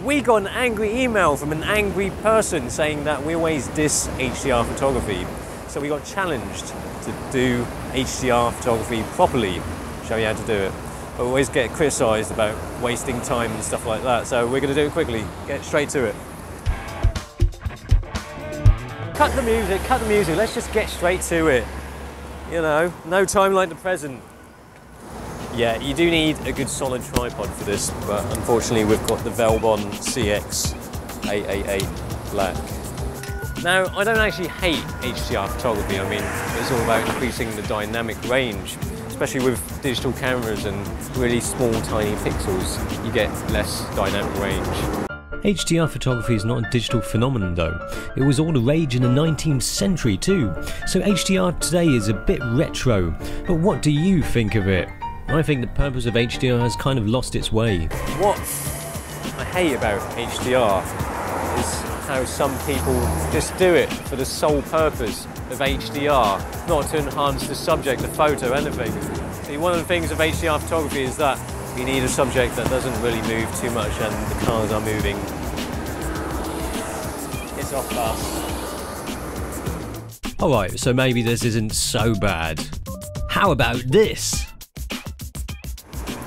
We got an angry email from an angry person saying that we always diss HDR photography. So we got challenged to do HDR photography properly, show you how to do it. But we always get criticised about wasting time and stuff like that. So we're going to do it quickly, get straight to it. Cut the music, let's just get straight to it. You know, no time like the present. Yeah, you do need a good solid tripod for this, but unfortunately we've got the Velbon CX888 Black. Now, I don't actually hate HDR photography. I mean, it's all about increasing the dynamic range, especially with digital cameras and really small, tiny pixels, you get less dynamic range. HDR photography is not a digital phenomenon though. It was all the rage in the 19th century too, so HDR today is a bit retro. But what do you think of it? I think the purpose of HDR has kind of lost its way. What I hate about HDR is how some people just do it for the sole purpose of HDR, not to enhance the subject, the photo, anything. See, one of the things of HDR photography is that you need a subject that doesn't really move too much and the cars are moving. It's off fast. Alright, so maybe this isn't so bad. How about this?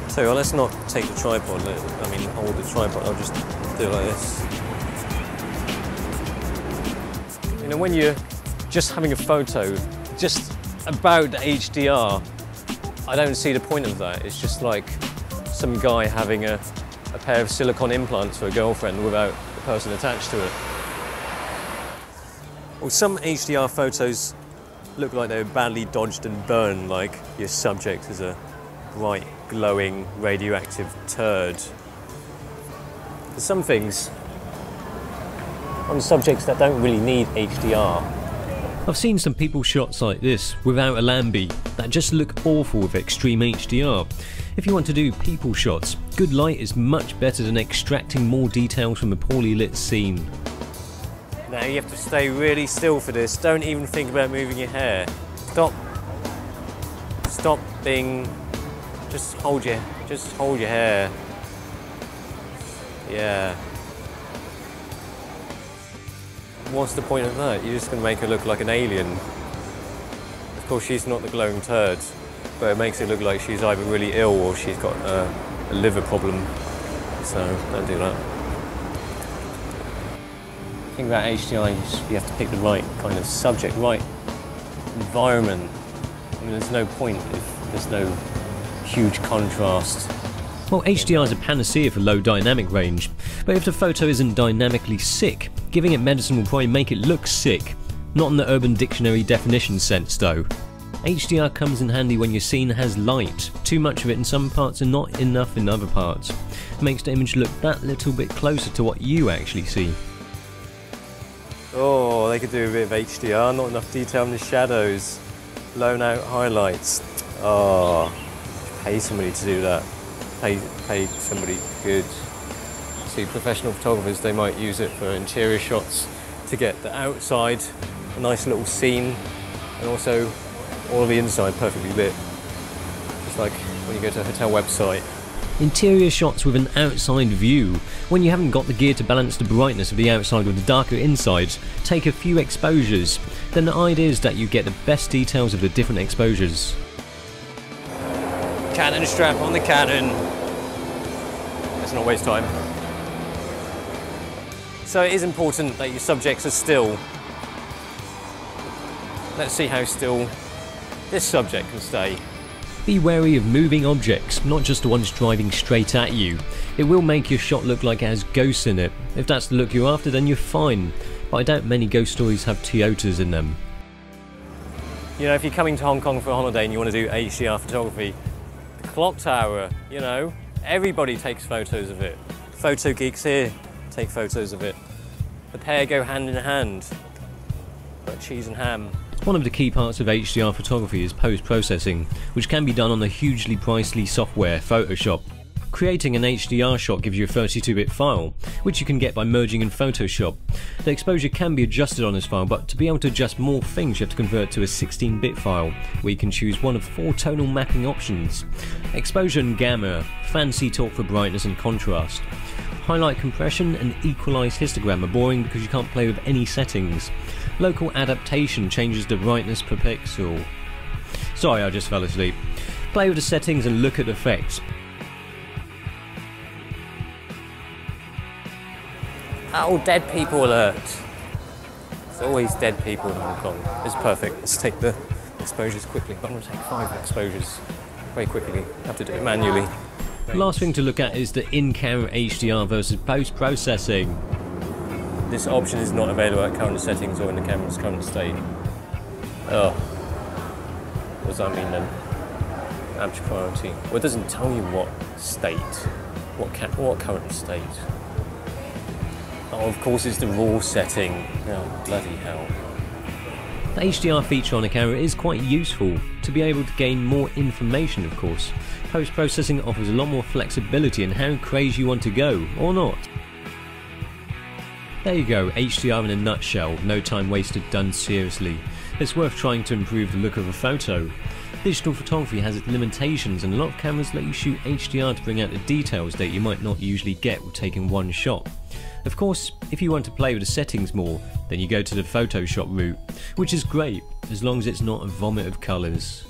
So well, let's not take the tripod, I mean hold the tripod, I'll just do it like this. You know, when you're just having a photo just about HDR, I don't see the point of that. It's just like some guy having a pair of silicone implants for a girlfriend without the person attached to it. Well, some HDR photos look like they were badly dodged and burned, like your subject is a bright, glowing, radioactive turd. There's some things on subjects that don't really need HDR. I've seen some people shots like this without a Lambie that just look awful with extreme HDR. If you want to do people shots, good light is much better than extracting more details from a poorly lit scene. Now you have to stay really still for this. Don't even think about moving your hair. Stop being, just hold your hair. Yeah. What's the point of that? You're just going to make her look like an alien. Of course, she's not the glowing turd, but it makes it look like she's either really ill or she's got a liver problem. So don't do that. The thing about HDR is you have to pick the right kind of subject, right environment. I mean, there's no point if there's no huge contrast. Well, HDR is a panacea for low dynamic range, but if the photo isn't dynamically sick, giving it medicine will probably make it look sick. Not in the Urban Dictionary definition sense though. HDR comes in handy when your scene has light. Too much of it in some parts and not enough in other parts. It makes the image look that little bit closer to what you actually see. Oh, they could do a bit of HDR, not enough detail in the shadows. Blown out highlights. Oh, pay somebody to do that. Pay somebody good. See, professional photographers, they might use it for interior shots to get the outside, a nice little scene, and also all of the inside perfectly lit. It's like when you go to a hotel website. Interior shots with an outside view. When you haven't got the gear to balance the brightness of the outside with the darker inside, take a few exposures. Then the idea is that you get the best details of the different exposures. Canon strap on the Canon. Let's not waste time. So it is important that your subjects are still. Let's see how still this subject can stay. Be wary of moving objects, not just the ones driving straight at you. It will make your shot look like it has ghosts in it. If that's the look you're after, then you're fine. But I doubt many ghost stories have Toyotas in them. You know, if you're coming to Hong Kong for a holiday and you want to do HDR photography, the clock tower, you know, everybody takes photos of it. Photo geeks here take photos of it. The pair go hand in hand, like cheese and ham. One of the key parts of HDR photography is post-processing, which can be done on the hugely pricey software Photoshop. Creating an HDR shot gives you a 32-bit file, which you can get by merging in Photoshop. The exposure can be adjusted on this file, but to be able to adjust more things you have to convert to a 16-bit file, where you can choose one of 4 tonal mapping options: exposure and gamma, fancy talk for brightness and contrast, Highlight compression and equalized histogram are boring because you can't play with any settings. Local adaptation changes the brightness per pixel. Sorry, I just fell asleep. Play with the settings and look at effects. Oh, dead people alert. There's always dead people in Hong Kong. It's perfect. Let's take the exposures quickly. I'm going to take 5 exposures very quickly. Have to do it manually. The last thing to look at is the in-camera HDR versus post-processing. This option is not available at current settings or in the camera's current state. Oh. What does that mean then? Aperture priority. Well, it doesn't tell you what state. What current state? Oh, of course it's the raw setting. Oh, bloody hell. The HDR feature on a camera is quite useful to be able to gain more information, of course. Post-processing offers a lot more flexibility in how crazy you want to go, or not. There you go, HDR in a nutshell, no time wasted done seriously. It's worth trying to improve the look of a photo. Digital photography has its limitations and a lot of cameras let you shoot HDR to bring out the details that you might not usually get with taking one shot. Of course, if you want to play with the settings more, then you go to the Photoshop route, which is great, as long as it's not a vomit of colours.